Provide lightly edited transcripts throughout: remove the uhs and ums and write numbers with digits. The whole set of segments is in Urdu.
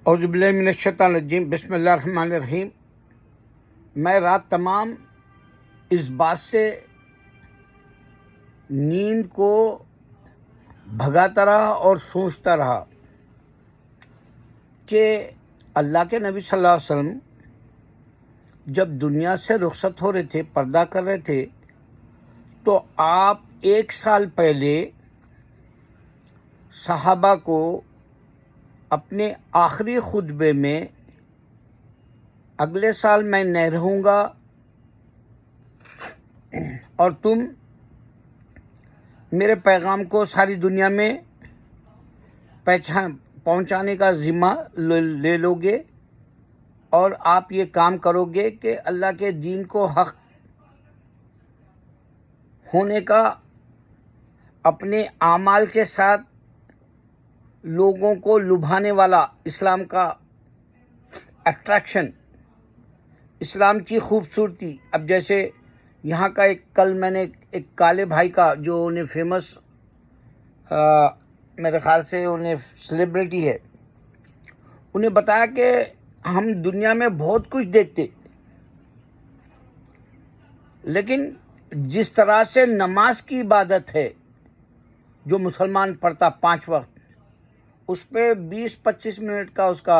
اعوذ باللہ من الشیطان الرجیم، بسم اللہ الرحمن الرحیم۔ میں رات تمام اس بات سے نیند کو بھگاتا رہا اور سوچتا رہا کہ اللہ کے نبی صلی اللہ علیہ وسلم جب دنیا سے رخصت ہو رہے تھے، پردہ کر رہے تھے، تو آپ 1 سال پہلے صحابہ کو اپنے آخری خطبے میں اگلے سال میں نہیں رہوں گا اور تم میرے پیغام کو ساری دنیا میں پہنچانے کا ذمہ لے لو گے اور آپ یہ کام کرو گے کہ اللہ کے دین کو حق ہونے کا اپنے اعمال کے ساتھ لوگوں کو لبھانے والا اسلام کا اٹریکشن، اسلام کی خوبصورتی۔ اب جیسے یہاں کا کل میں نے ایک کالے بھائی کا جو انہیں فیمس میرے خیال سے انہیں سیلیبریٹی ہے، انہیں بتایا کہ ہم دنیا میں بہت کچھ دیکھتے، لیکن جس طرح سے نماز کی عبادت ہے جو مسلمان پڑھتا 5 وقت، اس پہ 20-25 منٹ کا اس کا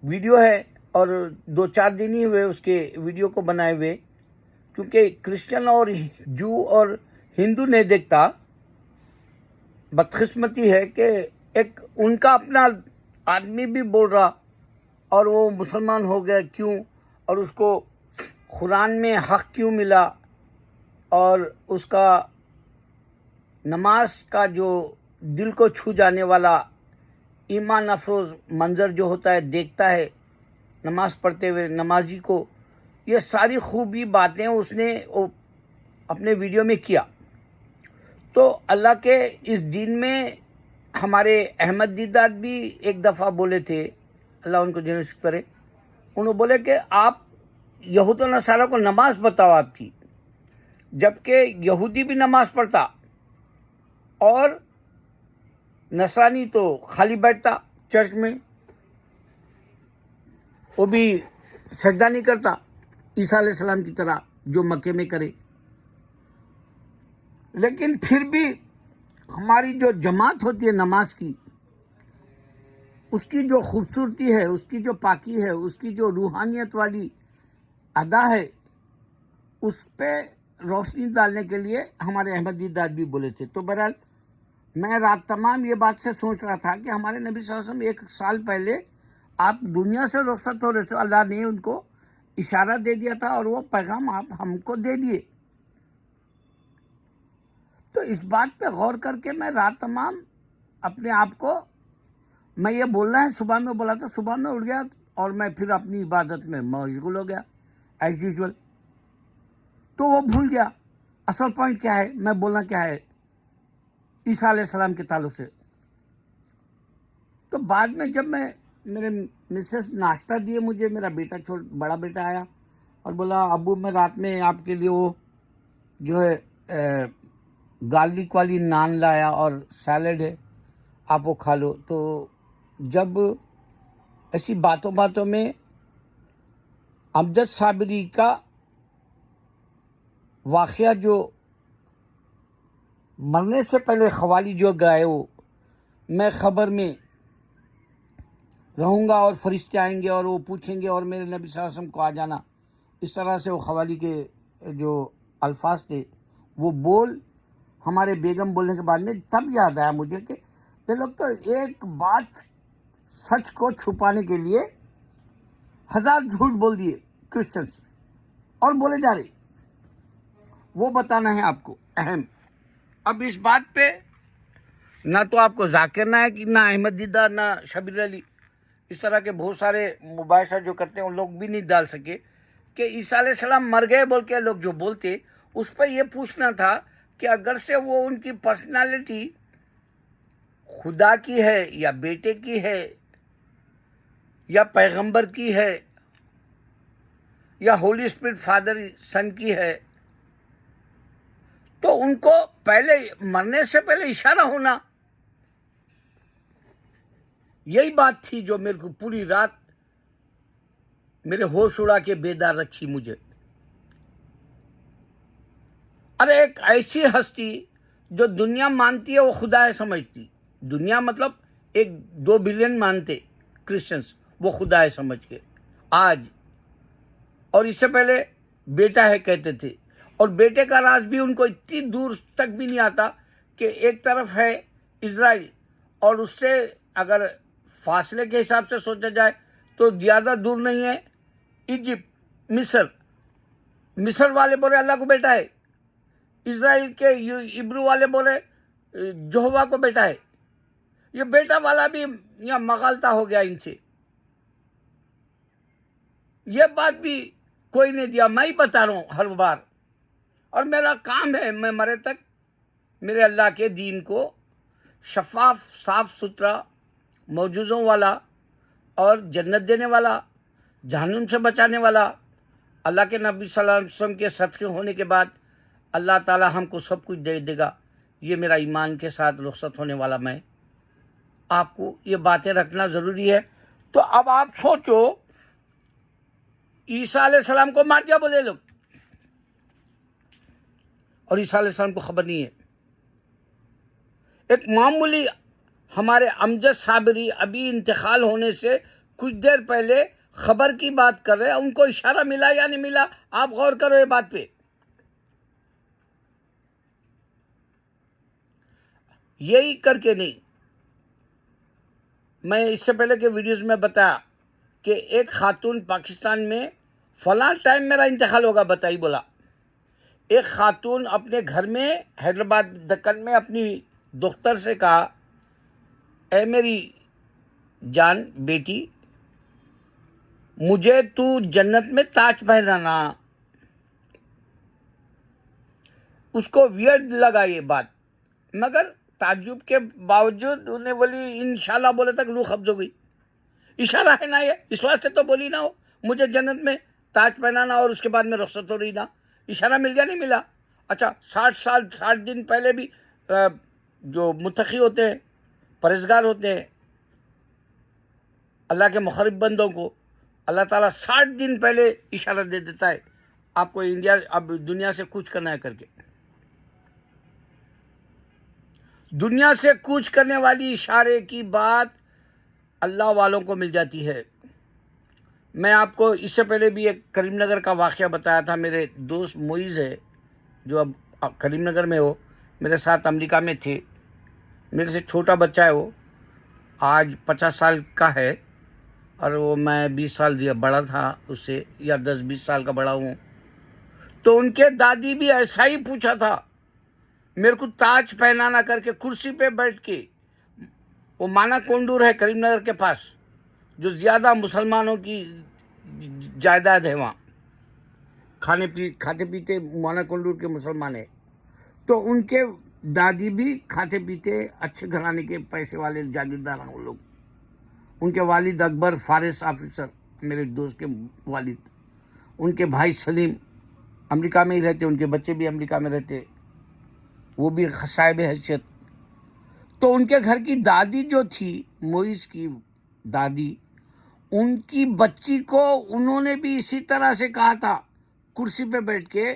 ویڈیو ہے اور 2-4 دن ہی ہوئے اس کے ویڈیو کو بنائے ہوئے، کیونکہ کرسچن اور جو اور ہندو نہیں دیکھتا۔ بدقسمتی ہے کہ ایک ان کا اپنا آدمی بھی بول رہا اور وہ مسلمان ہو گیا کیوں، اور اس کو قرآن میں حق کیوں ملا، اور اس کا نماز کا جو دل کو چھو جانے والا ایمان افروز منظر جو ہوتا ہے، دیکھتا ہے نماز پڑھتے ہوئے نمازی کو، یہ ساری خوبی باتیں اس نے اپنے ویڈیو میں کیا۔ تو اللہ کے اس دین میں ہمارے احمد دیدات بھی ایک دفعہ بولے تھے، اللہ ان کو جنت کرے، انہوں بولے کہ آپ یہود و نصارہ کو نماز بتاؤ آپ کی، جبکہ یہودی بھی نماز پڑھتا اور نصرانی تو خالی بیٹھتا چرچ میں، وہ بھی سجدہ نہیں کرتا عیسیٰ علیہ السلام کی طرح جو مکے میں کرے۔ لیکن پھر بھی ہماری جو جماعت ہوتی ہے نماز کی، اس کی جو خوبصورتی ہے، اس کی جو پاکی ہے، اس کی جو روحانیت والی ادا ہے، اس پہ روشنی ڈالنے کے لیے ہمارے احمد دیدات بھی بولے تھے۔ تو بہرحال میں رات تمام یہ بات سے سوچ رہا تھا کہ ہمارے نبی صلی اللہ علیہ وسلم 1 سال پہلے آپ دنیا سے رخصت ہو رہے تھے، اللہ نے ان کو اشارہ دے دیا تھا اور وہ پیغام آپ ہم کو دے دیے۔ تو اس بات پہ غور کر کے میں رات تمام اپنے آپ کو، میں یہ بولنا ہے، صبح میں بولا تھا، صبح میں اٹھ گیا اور میں پھر اپنی عبادت میں مشغول ہو گیا ایز یوزول، تو وہ بھول گیا اصل پوائنٹ کیا ہے، میں بولنا کیا ہے عیسیٰ علیہ السلام کے تعلق سے۔ تو بعد میں جب میرے مسز ناشتہ دیے مجھے، میرا بیٹا بڑا بیٹا آیا اور بولا ابو میں رات میں آپ کے لیے وہ جو ہے گارلک والی نان لایا اور سیلڈ ہے، آپ وہ کھا لو۔ تو جب ایسی باتوں میں امجد صابری کا واقعہ، جو مرنے سے پہلے قوالی جو گائے، وہ میں خبر میں رہوں گا اور فرشتے آئیں گے اور وہ پوچھیں گے اور میرے نبی صلی اللہ علیہ وسلم کو آ جانا، اس طرح سے وہ قوالی کے جو الفاظ تھے وہ بول ہمارے بیگم بولنے کے بعد میں تب یاد آیا مجھے کہ یہ لوگ تو ایک بات سچ کو چھپانے کے لیے 1000 جھوٹ بول دیے کرسچنس، اور بولے جا رہے، وہ بتانا ہے آپ کو اہم۔ اب اس بات پہ نہ تو آپ کو ذاکر نائک، نہ احمد دیدار، نہ شبیر علی، اس طرح کے بہت سارے مباحثہ جو کرتے ہیں، ان لوگ بھی نہیں ڈال سکے کہ عیسیٰ علیہ السلام مر گئے بول کے لوگ جو بولتے، اس پہ یہ پوچھنا تھا کہ اگر سے وہ ان کی پرسنالٹی خدا کی ہے یا بیٹے کی ہے یا پیغمبر کی ہے یا ہولی اسپرٹ فادر سن کی ہے، تو ان کو پہلے مرنے سے پہلے اشارہ ہونا یہی بات تھی جو میرے کو پوری رات میرے ہوش اڑا کے بیدار رکھی مجھے. ارے ایک ایسی ہستی جو دنیا مانتی ہے وہ خدا ہے سمجھتی. دنیا مطلب 1-2 بلین مانتے کرسچنس، وہ خدا ہے سمجھ کے آج. اور اس سے پہلے بیٹا ہے کہتے تھے. اور بیٹے کا راز بھی ان کو اتنی دور تک بھی نہیں آتا کہ ایک طرف ہے اسرائیل، اور اس سے اگر فاصلے کے حساب سے سوچا جائے تو زیادہ دور نہیں ہے ایجپٹ، مصر والے بولے اللہ کو بیٹا ہے، اسرائیل کے عبرو والے بولے یہوہ کو بیٹا ہے. یہ بیٹا والا بھی یہاں مغالطہ ہو گیا ان سے. یہ بات بھی کوئی نہیں دیا، میں ہی بتا رہا ہوں ہر بار. اور میرا کام ہے میں مرے تک میرے اللہ کے دین کو شفاف، صاف ستھرا، معجزوں والا اور جنت دینے والا، جہنم سے بچانے والا. اللہ کے نبی صلی اللہ علیہ وسلم کے صدقے ہونے کے بعد اللہ تعالی ہم کو سب کچھ دے دے گا. یہ میرا ایمان کے ساتھ رخصت ہونے والا میں. آپ کو یہ باتیں رکھنا ضروری ہے. تو اب آپ سوچو، عیسیٰ علیہ السلام کو مار دیا بولے لوگ، اور عیسیٰ علیہ السلام کو خبر نہیں ہے. ایک معمولی ہمارے امجد صابری ابھی انتقال ہونے سے کچھ دیر پہلے خبر کی بات کر رہے ہیں. ان کو اشارہ ملا یا نہیں ملا؟ آپ غور کرو یہ بات پہ. یہی کر کے نہیں، میں اس سے پہلے کے ویڈیوز میں بتایا کہ ایک خاتون پاکستان میں فلاں ٹائم میرا انتقال ہوگا بتائی بولا. ایک خاتون اپنے گھر میں حیدرآباد دکن میں اپنی دختر سے کہا، اے میری جان بیٹی، مجھے تو جنت میں تاج پہنانا. اس کو ویئرڈ لگا یہ بات، مگر تعجب کے باوجود انہیں بولی انشاءاللہ بولے تک روح قبض ہو گئی. اشارہ ہے نا یہ، اس واسطے تو بولی نہ ہو مجھے جنت میں تاج پہنانا اور اس کے بعد میں رخصت ہو رہی نا. اشارہ مل گیا نہیں ملا؟ اچھا 60 دن پہلے بھی جو متقی ہوتے ہیں، پرہیزگار ہوتے ہیں، اللہ کے مقرب بندوں کو اللہ تعالیٰ 60 دن پہلے اشارہ دے دیتا ہے آپ کو انڈیا اب دنیا سے کوچ کرنا ہے کر کے. دنیا سے کوچ کرنے والی اشارے کی بات اللہ والوں کو مل جاتی ہے. میں آپ کو اس سے پہلے بھی ایک کریم نگر کا واقعہ بتایا تھا. میرے دوست معیز ہے جو اب کریم نگر میں ہو، میرے ساتھ امریکہ میں تھے. میرے سے چھوٹا بچہ ہے، وہ آج 50 سال کا ہے، اور وہ میں 20 سال بڑا تھا اس سے، یا 10-20 سال کا بڑا ہوں. تو ان کے دادی بھی ایسا ہی پوچھا تھا میرے کو تاج پہنانا کر کے، کرسی پہ بیٹھ کے. وہ مانا کونڈور ہے کریم نگر کے پاس، جو زیادہ مسلمانوں کی جائیداد ہے. وہاں کھاتے پیتے مانا کونڈور کے مسلمان ہیں. تو ان کے دادی بھی کھاتے پیتے اچھے گھرانے کے پیسے والے جاگیردار ہیں وہ لوگ. ان کے والد اکبر فارس آفیسر، میرے دوست کے والد. ان کے بھائی سلیم امریکہ میں ہی رہتے، ان کے بچے بھی امریکہ میں رہتے، وہ بھی صاحب حیثیت. تو ان کے گھر کی دادی جو تھی، معیز کی دادی، ان کی بچی کو انہوں نے بھی اسی طرح سے کہا تھا کرسی پہ بیٹھ کے،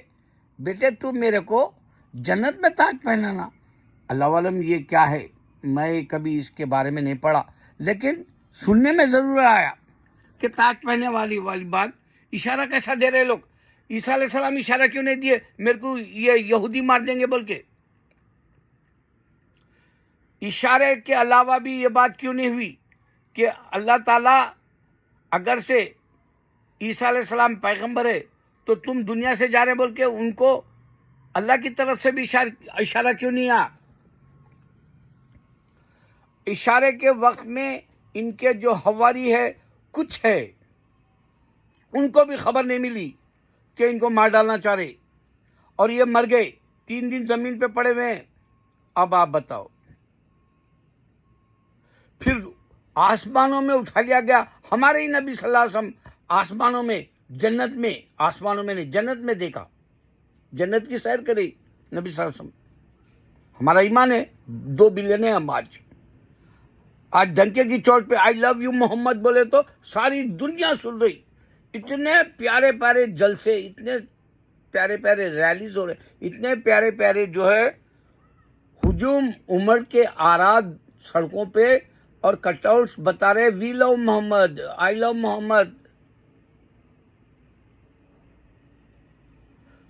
بیٹے تو میرے کو جنت میں تاج پہنانا. اللہ عالم یہ کیا ہے، میں کبھی اس کے بارے میں نہیں پڑھا، لیکن سننے میں ضرور آیا کہ تاج پہننے والی بات. اشارہ کیسا دے رہے لوگ؟ عیسیٰ علیہ السلام اشارہ کیوں نہیں دیے میرے کو یہ یہودی مار دیں گے بول کے؟ اشارے کے علاوہ بھی یہ بات کیوں نہیں ہوئی کہ اللہ تعالیٰ اگر سے عیسیٰ علیہ السلام پیغمبر ہے تو تم دنیا سے جا رہے بول کے ان کو اللہ کی طرف سے بھی اشارہ کیوں نہیں آیا؟ اشارے کے وقت میں ان کے جو حواری ہے کچھ ہے، ان کو بھی خبر نہیں ملی کہ ان کو مار ڈالنا چاہ رہے، اور یہ مر گئے. 3 دن زمین پہ پڑے ہوئے ہیں. اب آپ بتاؤ، پھر آسمانوں میں اٹھا لیا گیا. ہمارے ہی نبی صلی اللہ علیہ وسلم آسمانوں میں، جنت میں، آسمانوں میں نہیں جنت میں دیکھا، جنت کی سیر کری نبی صلی اللہ علیہ وسلم. ہمارا ایمان ہے 2 بلین ہے ہم آج. آج ڈنکے کی چوٹ پہ آئی لو یو محمد بولے تو ساری دنیا سن رہی. اتنے پیارے پیارے جلسے, اتنے پیارے پیارے ریلیز ہو رہے, اتنے پیارے پیارے جو ہے ہجوم عمر کے آراد سڑکوں پہ, اور کٹ آؤٹس بتا رہے وی لو محمد, آئی لو محمد.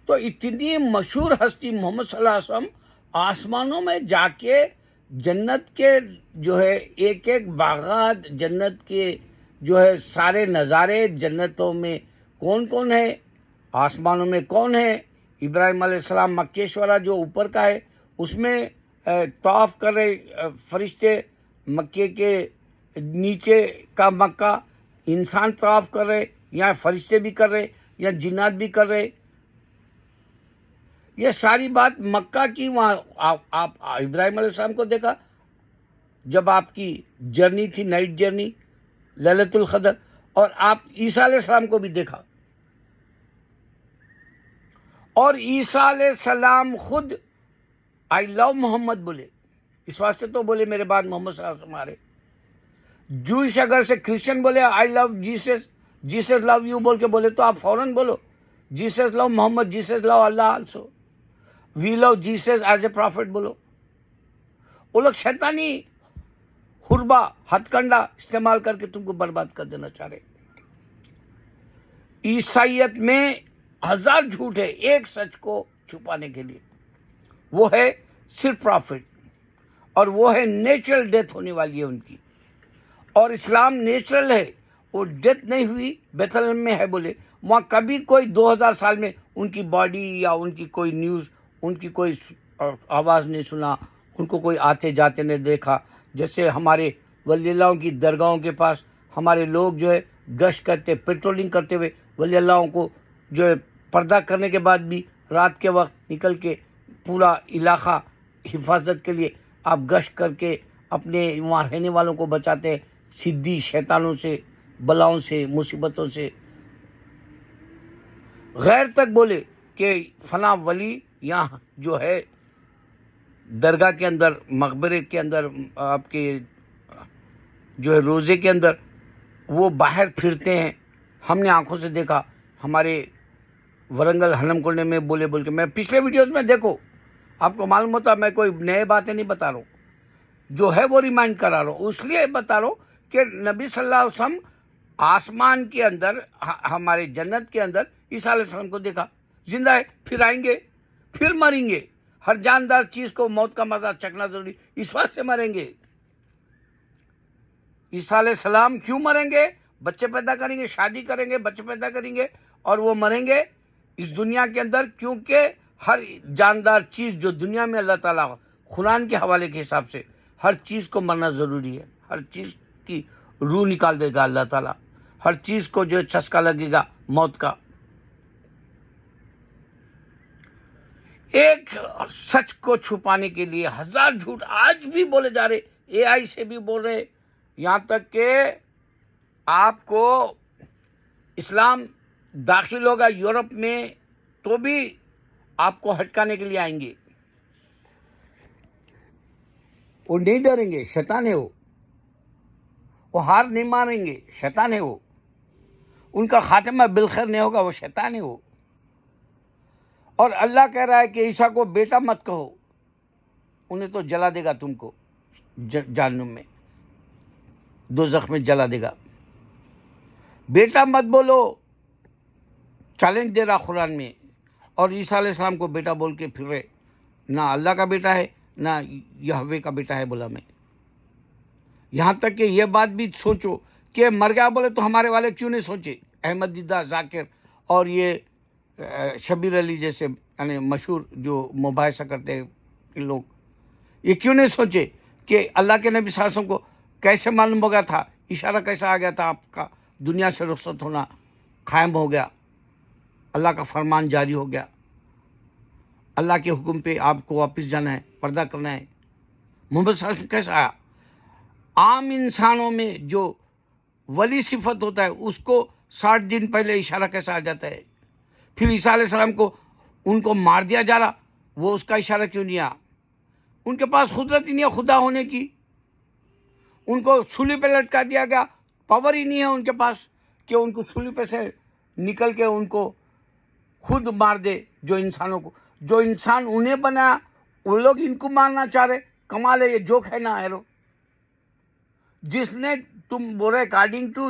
تو اتنی مشہور ہستی محمد صلی اللہ علیہ وسلم آسمانوں میں جا کے جنت کے جو ہے ایک ایک باغات, جنت کے جو ہے سارے نظارے, جنتوں میں کون کون ہے, آسمانوں میں کون ہے. ابراہیم علیہ السلام مکیشورہ جو اوپر کا ہے اس میں طواف کر رہے فرشتے, مکے کے نیچے کا مکہ انسان طواف کر رہے, یا فرشتے بھی کر رہے, یا جنات بھی کر رہے. یہ ساری بات مکہ کی. وہاں آپ ابراہیم علیہ السلام کو دیکھا جب آپ کی جرنی تھی, نائٹ جرنی لیلۃ القدر, اور آپ عیسیٰ علیہ السلام کو بھی دیکھا. اور عیسیٰ علیہ السلام خود آئی لو محمد بولے, اس واسطے تو بولے میرے بعد محمد صلی اللہ علیہ وسلم آ رہے. جوئش اگر سے کرسچن بولے I love Jesus, Jesus love you بول کے بولے تو آپ فوراً بولو Jesus love Muhammad, Jesus love Allah also, we love Jesus as a prophet بولو. وہ لوگ شیطانی حربہ ہتھ کنڈا استعمال کر کے تم کو برباد کر دینا چاہ رہے. عیسائیت میں ہزار جھوٹ ہے ایک سچ کو چھپانے کے لیے. وہ ہے صرف پرافٹ, اور وہ ہے نیچرل ڈیتھ ہونے والی ہے ان کی. اور اسلام نیچرل ہے, وہ ڈیتھ نہیں ہوئی, بیت لحم میں ہے بولے. وہاں کبھی کوئی 2000 سال میں ان کی باڈی یا ان کی کوئی نیوز, ان کی کوئی آواز نہیں سنا, ان کو کوئی آتے جاتے نہیں دیکھا. جیسے ہمارے ولی اللہ کی درگاہوں کے پاس ہمارے لوگ جو ہے گشت کرتے, پیٹرولنگ کرتے ہوئے ولی اللہ کو جو ہے پردہ کرنے کے بعد بھی رات کے وقت نکل کے پورا علاقہ حفاظت کے لیے آپ گشت کر کے اپنے وہاں رہنے والوں کو بچاتے ہیں سدھی شیطانوں سے, بلاؤں سے, مصیبتوں سے. غیر تک بولے کہ فلاں ولی یہاں جو ہے درگاہ کے اندر, مقبرے کے اندر, آپ کے جو ہے روزے کے اندر وہ باہر پھرتے ہیں. ہم نے آنکھوں سے دیکھا. ہمارے ورنگل ہنم کونڈے میں بولے بول کے, میں پچھلے ویڈیوز میں دیکھو آپ کو معلوم ہوتا, میں کوئی نئے باتیں نہیں بتا رہا ہوں, جو ہے وہ ریمائنڈ کرا رہا ہوں. اس لیے بتا رہا ہوں کہ نبی صلی اللہ علیہ وسلم آسمان کے اندر, ہمارے جنت کے اندر عیسیٰ علیہ السلام کو دیکھا, زندہ ہے, پھر آئیں گے, پھر مریں گے. ہر جاندار چیز کو موت کا مزہ چکنا ضروری, اس وقت سے مریں گے. عیسیٰ علیہ السلام کیوں مریں گے؟ بچے پیدا کریں گے, شادی کریں گے, بچے پیدا کریں گے, اور وہ مریں گے اس دنیا کے اندر. کیونکہ ہر جاندار چیز جو دنیا میں اللہ تعالیٰ قرآن کے حوالے کے حساب سے ہر چیز کو مرنا ضروری ہے. ہر چیز کی روح نکال دے گا اللہ تعالیٰ, ہر چیز کو جو چسکا لگے گا موت کا. ایک سچ کو چھپانے کے لیے ہزار جھوٹ آج بھی بولے جا رہے, اے آئی سے بھی بول رہے, یہاں تک کہ آپ کو اسلام داخل ہوگا یورپ میں تو بھی آپ کو ہٹکانے کے لیے آئیں گے. وہ نہیں ڈریں گے, شیطان ہے وہ ہار نہیں مانیں گے, شیطان ہے وہ. ان کا خاتمہ بالخیر نہیں ہوگا, وہ شیطان ہے وہ. اور اللہ کہہ رہا ہے کہ عیسیٰ کو بیٹا مت کہو, انہیں تو جلا دے گا تم کو جہنم میں, دوزخ میں جلا دے گا. بیٹا مت بولو, چیلنج دے رہا قرآن میں. اور عیسیٰ علیہ السلام کو بیٹا بول کے پھر رہے, نہ اللہ کا بیٹا ہے نہ یہوہ کا بیٹا ہے بولا میں. یہاں تک کہ یہ بات بھی سوچو کہ مر گیا بولے تو ہمارے والے کیوں نہیں سوچے, احمد دیدہ, ذاکر اور یہ شبیر علی جیسے یعنی مشہور جو مباحثہ کرتے ہیں ان لوگ, یہ کیوں نہیں سوچے کہ اللہ کے نبی صلی اللہ علیہ وسلم کو کیسے معلوم ہو گیا تھا, اشارہ کیسا آ گیا تھا, آپ کا دنیا سے رخصت ہونا قائم ہو گیا, اللہ کا فرمان جاری ہو گیا, اللہ کے حکم پہ آپ کو واپس جانا ہے, پردہ کرنا ہے. محمد صلی اللہ علیہ وسلم کیسا آیا؟ عام انسانوں میں جو ولی صفت ہوتا ہے اس کو 60 دن پہلے اشارہ کیسا آ جاتا ہے؟ پھر عیسیٰ علیہ السلام کو ان کو مار دیا جا رہا, وہ اس کا اشارہ کیوں نہیں آیا؟ ان کے پاس قدرت ہی نہیں ہے خدا ہونے کی. ان کو سولی پہ لٹکا دیا گیا. پاور ہی نہیں ہے ان کے پاس کہ ان کو سولی پہ سے نکل کے ان کو خود مار دے. جو انسانوں کو, جو انسان انہیں بنایا وہ لوگ ان کو مارنا چاہ رہے. کمال ہے, یہ جوک ہے نا ہیرو. جس نے تم بول رہے اکارڈنگ ٹو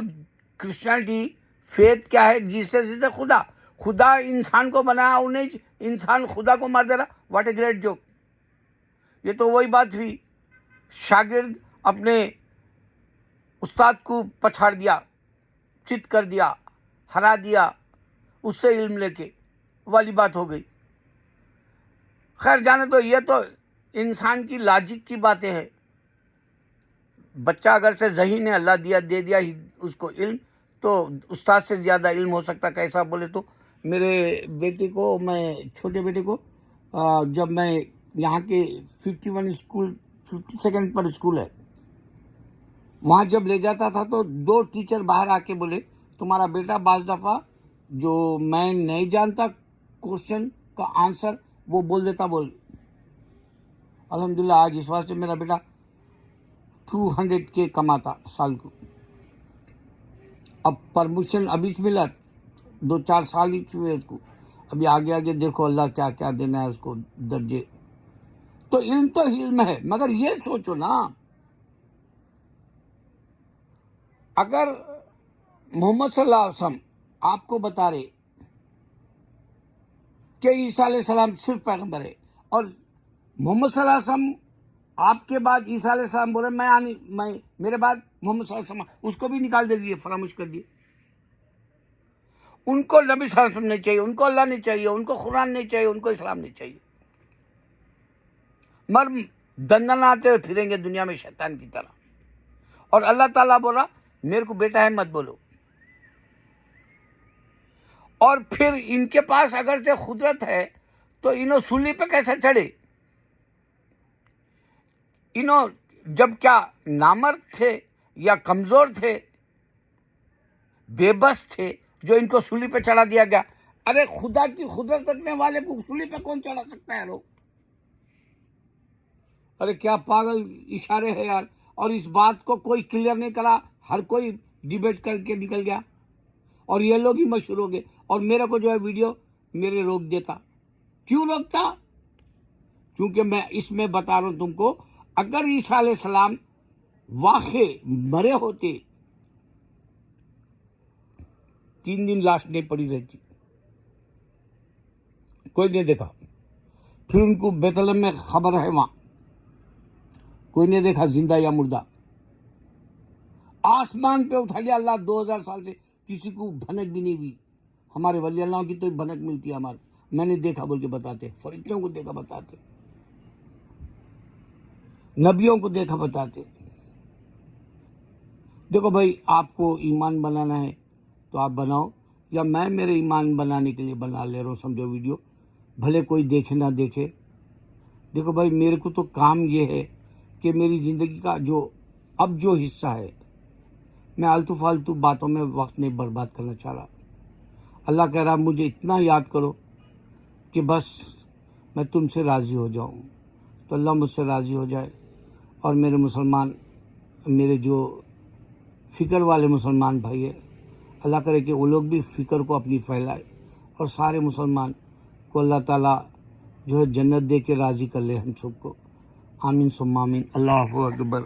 کرسچینٹی فیتھ کیا ہے, جیسس از خدا. خدا انسان کو بنایا, انہیں انسان خدا کو مار دے رہا. What a great joke. یہ تو وہی بات ہوئی, شاگرد اپنے استاد کو پچھاڑ دیا, چت کر دیا, ہرا دیا, اس سے علم لے کے والی بات ہو گئی. خیر جانے تو, یہ تو انسان کی لاجک کی باتیں ہیں. بچہ اگر سے ذہین ہے, اللہ دے دیا اس کو علم, تو استاد سے زیادہ علم ہو سکتا. کیسا بولے تو میرے بیٹے کو, میں چھوٹے بیٹے کو, جب میں یہاں کے 51 اسکول 52 پر اسکول ہے وہاں جب لے جاتا تھا تو 2 ٹیچر باہر آ کے بولے تمہارا بیٹا بعض دفعہ جو میں نہیں جانتا کوشچن کا آنسر وہ بول دیتا. بول الحمدللہ آج اس واسطے میرا بیٹا 200K کماتا سال کو. اب پرموشن ابھی ملا, 2-4 سال ہی ہوئے اس کو. ابھی آگے دیکھو اللہ کیا کیا دینا ہے اس کو درجے. تو علم تو علم ہے, مگر یہ سوچو نا, اگر محمد صلی اللہ علیہ وسلم آپ کو بتا رہے کہ عیسیٰ علیہ السلام صرف پیغمبر ہے, اور محمد صلی اللہ علیہ وسلم آپ کے بعد عیسیٰ علیہ السلام بولے میں میرے بعد محمد صلی اللہ علیہ وسلم, اس کو بھی نکال دے دیے, فراموش کر دیے. ان کو نبی صلی اللہ علیہ وسلم نہیں چاہیے, ان کو اللہ نہیں چاہیے, ان کو قرآن نہیں چاہیے, ان کو اسلام نہیں چاہیے. دندناتے ہوئے پھریں گے دنیا میں شیطان کی طرح. اور اللہ تعالیٰ بولا میرے کو بیٹا ہے مت بولو. اور پھر ان کے پاس اگر سے قدرت ہے تو انہوں سولی پہ کیسے چڑھے؟ انہوں جب کیا نامرد تھے یا کمزور تھے, بے بس تھے, جو ان کو سولی پہ چڑھا دیا گیا. ارے خدا کی قدرت رکھنے والے کو سولی پہ کون چڑھا سکتا ہے لوگ؟ ارے کیا پاگل اشارے ہیں یار. اور اس بات کو کوئی کلیئر نہیں کرا, ہر کوئی ڈیبیٹ کر کے نکل گیا, اور یہ لوگ ہی مشہور ہو گئے. اور میرے کو جو ہے ویڈیو میرے روک دیتا. کیوں روکتا؟ کیونکہ میں اس میں بتا رہا ہوں تم کو, اگر عیسیٰ علیہ السلام واقع مرے ہوتے 3 دن لاش نہیں پڑی رہتی, کوئی نہیں دیکھا. پھر ان کو بیت لحم میں خبر ہے, وہاں کوئی نہیں دیکھا زندہ یا مردہ. آسمان پہ اٹھا لیا اللہ, 2000 سال سے کسی کو بھنک بھی نہیں ہوئی. ہمارے ولی اللہ کی تو بھنک ملتی ہے ہمارے, میں نے دیکھا بول کے بتاتے, فرشتوں کو دیکھا بتاتے, نبیوں کو دیکھا بتاتے. دیکھو بھائی, آپ کو ایمان بنانا ہے تو آپ بناؤ, یا میں میرے ایمان بنانے کے لیے بنا لے رہا ہوں, سمجھو ویڈیو, بھلے کوئی دیکھے نہ دیکھے. دیکھو بھائی, میرے کو تو کام یہ ہے کہ میری زندگی کا جو حصہ ہے, میں آلتو فالتو باتوں میں وقت نہیں برباد کرنا چاہ رہا. اللہ کہہ رہا مجھے اتنا یاد کرو کہ بس میں تم سے راضی ہو جاؤں. تو اللہ مجھ سے راضی ہو جائے, اور میرے مسلمان, میرے جو فکر والے مسلمان بھائی ہیں, اللہ کرے کہ وہ لوگ بھی فکر کو اپنی پھیلائے, اور سارے مسلمان کو اللہ تعالیٰ جو ہے جنت دے کے راضی کر لے ہم سب کو. آمین ثم آمین. اللہ اکبر.